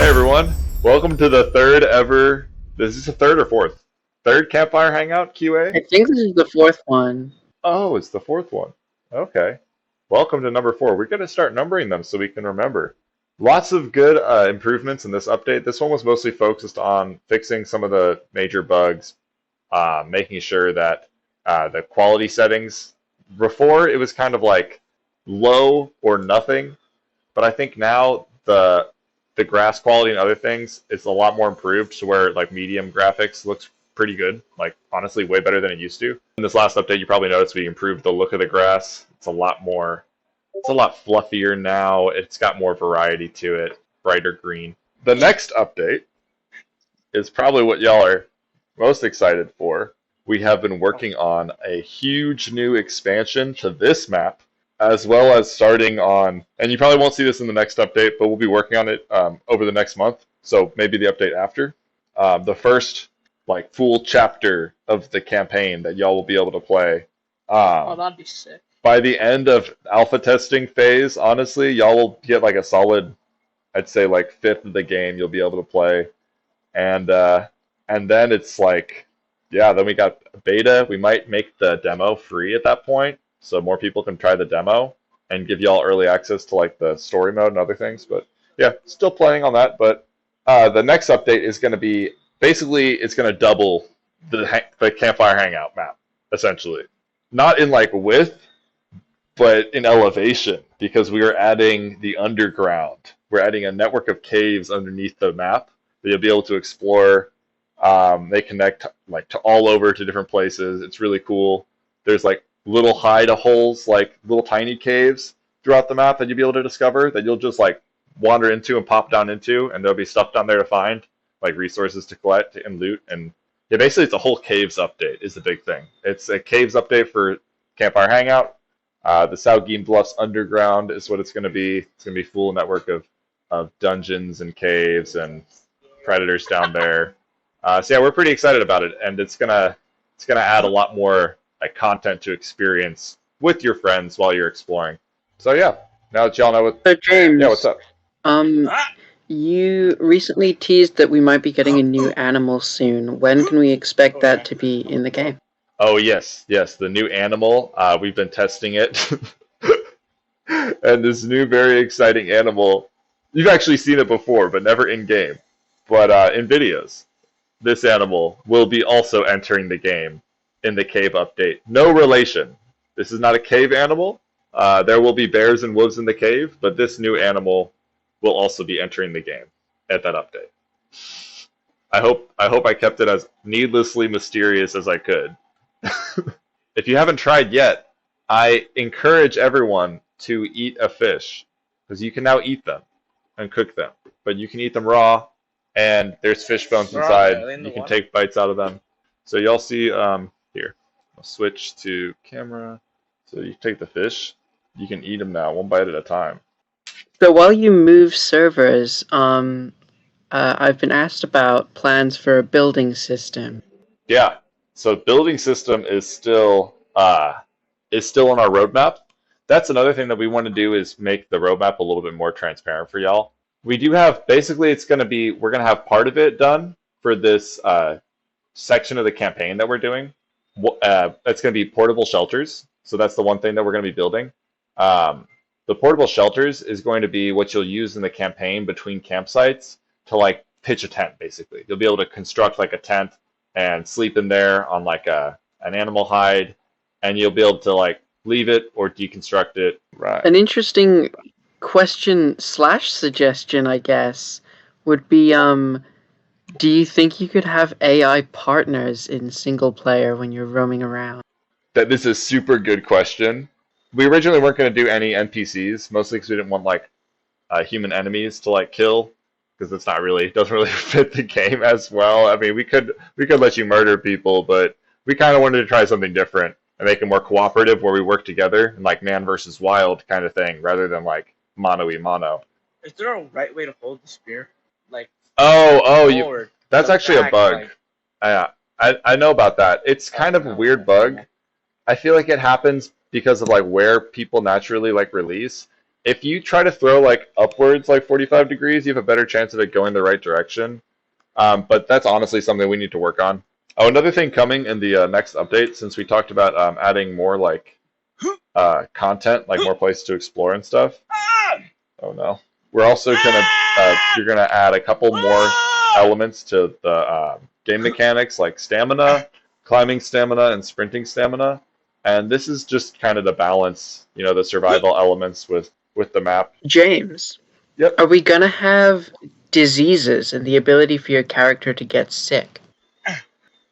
Hey everyone, welcome to the third ever. This is the third or fourth? Third Campfire Hangout QA? I think this is the fourth one. Oh, it's the fourth one. Okay. Welcome to number four. We're going to start numbering them so we can remember. Lots of good improvements in this update. This one was mostly focused on fixing some of the major bugs, making sure that the quality settings. Before, it was kind of like low or nothing, but I think now the grass quality and other things is a lot more improved to where like medium graphics looks pretty good. Like honestly, way better than it used to. In this last update, you probably noticed we improved the look of the grass. It's a lot more. It's a lot fluffier now. It's got more variety to it. Brighter green. The next update is probably what y'all are most excited for. We have been working on a huge new expansion to this map, as well as starting on, and you probably won't see this in the next update, but we'll be working on it over the next month, so maybe the update after. The first like full chapter of the campaign that y'all will be able to play. Oh, Um, that'd be sick. by the end of alpha testing phase, honestly, y'all will get like a solid, I'd say like fifth of the game you'll be able to play, and uh, and then it's like, yeah, then we got beta. We might make the demo free at that point, so more people can try the demo and give y'all early access to like the story mode and other things. But yeah, still planning on that. But the next update is going to be basically it's going to double the campfire hangout map essentially, not in like width, but in elevation because we are adding the underground. We're adding a network of caves underneath the map that you'll be able to explore. They connect like to all over to different places. It's really cool. There's like little hide holes, like little tiny caves throughout the map that you'll be able to discover that you'll just like wander into and pop down into, and there'll be stuff down there to find, like resources to collect and loot. And yeah, basically it's a whole caves update is the big thing. It's a caves update for Campfire Hangout. The Saugeen Bluffs Underground is what it's going to be. It's going to be full network of dungeons and caves and predators down there. So yeah, we're pretty excited about it, and it's gonna add a lot more like content to experience with your friends while you're exploring. So yeah, now that y'all know what, So yeah, what's James, up? um, you recently teased that we might be getting a new animal soon. When can we expect that to be in the game? Oh yes, yes, the new animal. We've been testing it, and this new very exciting animal. You've actually seen it before, but never in game, but in videos. This animal will be also entering the game in the cave update. No relation. This is not a cave animal. There will be bears and wolves in the cave, but this new animal will also be entering the game at that update. I hope I kept it as needlessly mysterious as I could. If you haven't tried yet, I encourage everyone to eat a fish because you can now eat them and cook them, but you can eat them raw, and there's fish bones inside. You can take bites out of them. So y'all see here. I'll switch to camera. So you take the fish. You can eat them now, one bite at a time. So while you move servers, I've been asked about plans for a building system. Yeah. So building system is still on our roadmap. That's another thing that we want to do is make the roadmap a little bit more transparent for y'all. We do have basically it's going to be we're going to have part of it done for this section of the campaign that we're doing. It's going to be portable shelters. So that's the one thing that we're going to be building. The portable shelters is going to be what you'll use in the campaign between campsites to like pitch a tent. Basically, you'll be able to construct like a tent and sleep in there on like an animal hide, and you'll be able to like leave it or deconstruct it. Right. An interesting question slash suggestion, I guess, would be do you think you could have AI partners in single player when you're roaming around? That this is a super good question. We originally weren't going to do any NPCs, mostly because we didn't want like human enemies to like kill, because it's not really doesn't really fit the game as well. I mean, we could let you murder people, but we kind of wanted to try something different and make it more cooperative, where we work together and like man versus wild kind of thing, rather than like mono y mono. Is there a right way to hold the spear? Like Oh, forward, that's the actually a back, bug. like I know about that. It's kind of a no, weird bug. I feel like it happens because of like where people naturally like release. if you try to throw like upwards like 45 degrees, you have a better chance of it going the right direction. But that's honestly something we need to work on. Oh, another thing coming in the next update, since we talked about adding more like content, like more places to explore and stuff. Oh no, we're also gonna you're gonna add a couple more elements to the game mechanics, like stamina, climbing stamina, and sprinting stamina. And this is just kind of to balance, the survival elements with the map. James, Yep. are we gonna have diseases and the ability for your character to get sick?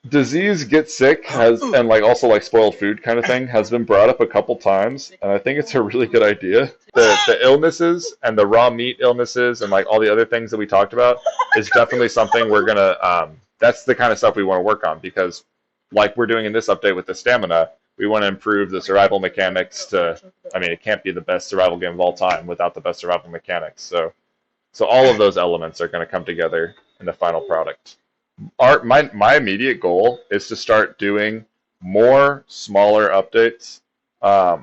Disease, get sick, and like also like spoiled food kind of thing has been brought up a couple times, and I think it's a really good idea. The illnesses and the raw meat illnesses and like all the other things that we talked about is definitely something we're gonna. That's the kind of stuff we want to work on, because, like we're doing in this update with the stamina, we want to improve the survival mechanics to. I mean, it can't be the best survival game of all time without the best survival mechanics. So all of those elements are going to come together in the final product. My immediate goal is to start doing more smaller updates. I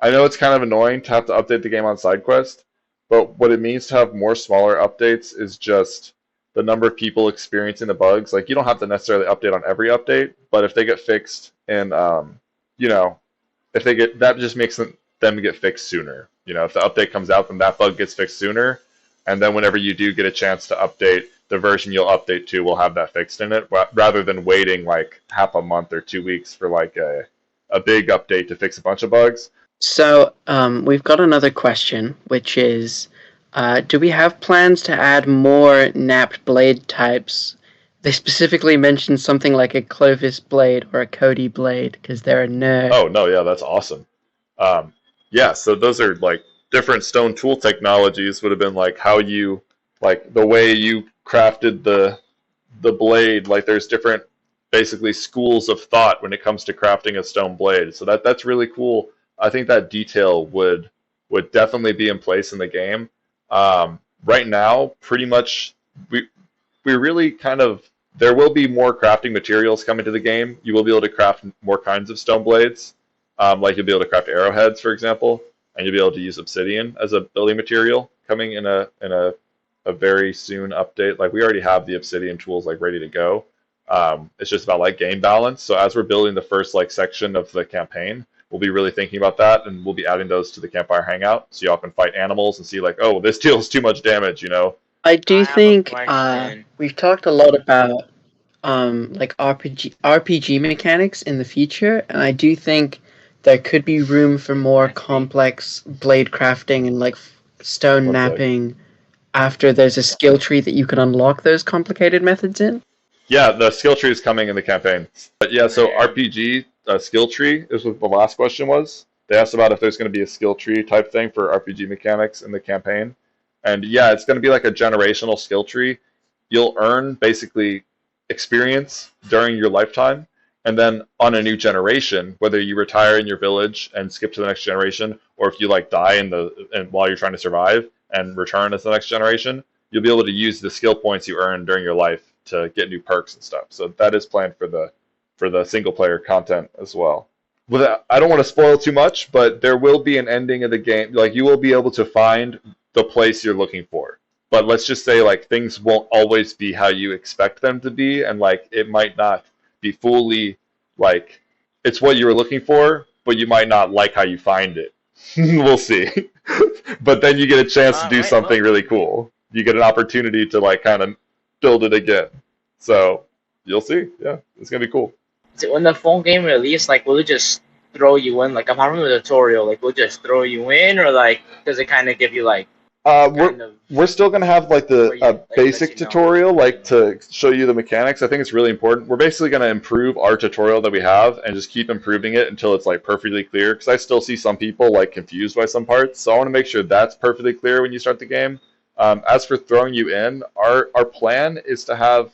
know it's kind of annoying to have to update the game on SideQuest, but what it means to have more smaller updates is just the number of people experiencing the bugs. Like, you don't have to necessarily update on every update, but if they get fixed and if they get, that just makes them get fixed sooner. If the update comes out, then that bug gets fixed sooner, and then whenever you do get a chance to update, the version you'll update to will have that fixed in it, rather than waiting like half a month or 2 weeks for like a big update to fix a bunch of bugs. So, we've got another question, which is, do we have plans to add more napped blade types? They specifically mentioned something like a Clovis blade or a Cody blade, because they're a nerd. Oh, no, yeah, that's awesome. Yeah, so those are like different stone tool technologies would have been like how you, like the way you crafted the blade. Like there's different basically schools of thought when it comes to crafting a stone blade. So that's really cool. I think that detail would definitely be in place in the game. Right now, pretty much we really kind of, there will be more crafting materials coming to the game. You will be able to craft more kinds of stone blades. Like you'll be able to craft arrowheads, for example, and you'll be able to use obsidian as a building material coming in a very soon update. Like we already have the obsidian tools like ready to go. It's just about like game balance. So as we're building the first like section of the campaign, we'll be really thinking about that, and we'll be adding those to the campfire hangout, so y'all can fight animals and see like, oh, this deals too much damage, I do think question. we've talked a lot about like RPG mechanics in the future, and I do think there could be room for more complex blade crafting and like stone One sec. napping after there's a skill tree that you can unlock those complicated methods in. Yeah, the skill tree is coming in the campaign. But yeah, so RPG skill tree is what the last question was. They asked about if there's going to be a skill tree type thing for RPG mechanics in the campaign. And yeah, it's going to be like a generational skill tree. You'll earn basically experience during your lifetime. And then on a new generation, whether you retire in your village and skip to the next generation, or if you like die while you're trying to survive and return as the next generation, you'll be able to use the skill points you earn during your life to get new perks and stuff. So that is planned for the single player content as well. I don't want to spoil too much, but there will be an ending of the game. Like you will be able to find the place you're looking for. But let's just say like things won't always be how you expect them to be, and like it might not be fully like it's what you were looking for, but you might not like how you find it. We'll see. But then you get a chance to do something really cool. You get an opportunity to like kind of build it again. So you'll see. Yeah, it's gonna be cool. So when the phone game release, like, will it just throw you in, like, apart from the tutorial, like, will it just throw you in, or like, does it kind of give you like? We're still gonna have like the basic tutorial, like to show you the mechanics. I think it's really important. We're basically gonna improve our tutorial that we have and just keep improving it until it's like perfectly clear. Because I still see some people like confused by some parts, so I want to make sure that's perfectly clear when you start the game. As for throwing you in, our plan is to have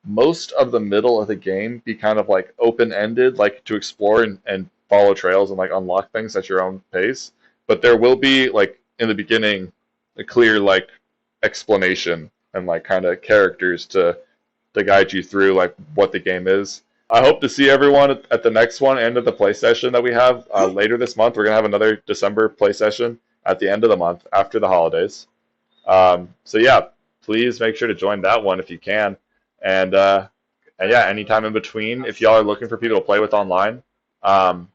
most of the middle of the game be kind of like open-ended, like to explore and follow trails and like unlock things at your own pace. But there will be like in the beginning a clear like explanation and like kind of characters to guide you through like what the game is. I hope to see everyone at the next one and at the play session that we have later this month. We're gonna have another December play session, at the end of the month after the holidays. So yeah, please make sure to join that one if you can. And yeah, anytime in between, if y'all are looking for people to play with online, um,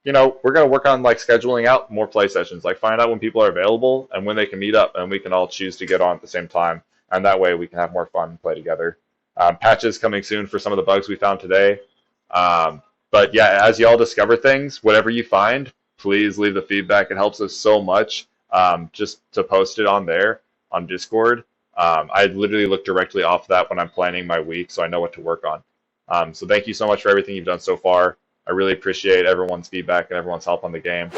we're gonna work on like scheduling out more play sessions, like find out when people are available and when they can meet up, and we can all choose to get on at the same time, and that way we can have more fun and play together. Patches coming soon for some of the bugs we found today. But yeah, as y'all discover things, whatever you find, please leave the feedback. It helps us so much just to post it on there on Discord. I literally look directly off that when I'm planning my week, so I know what to work on. So thank you so much for everything you've done so far. I really appreciate everyone's feedback and everyone's help on the game.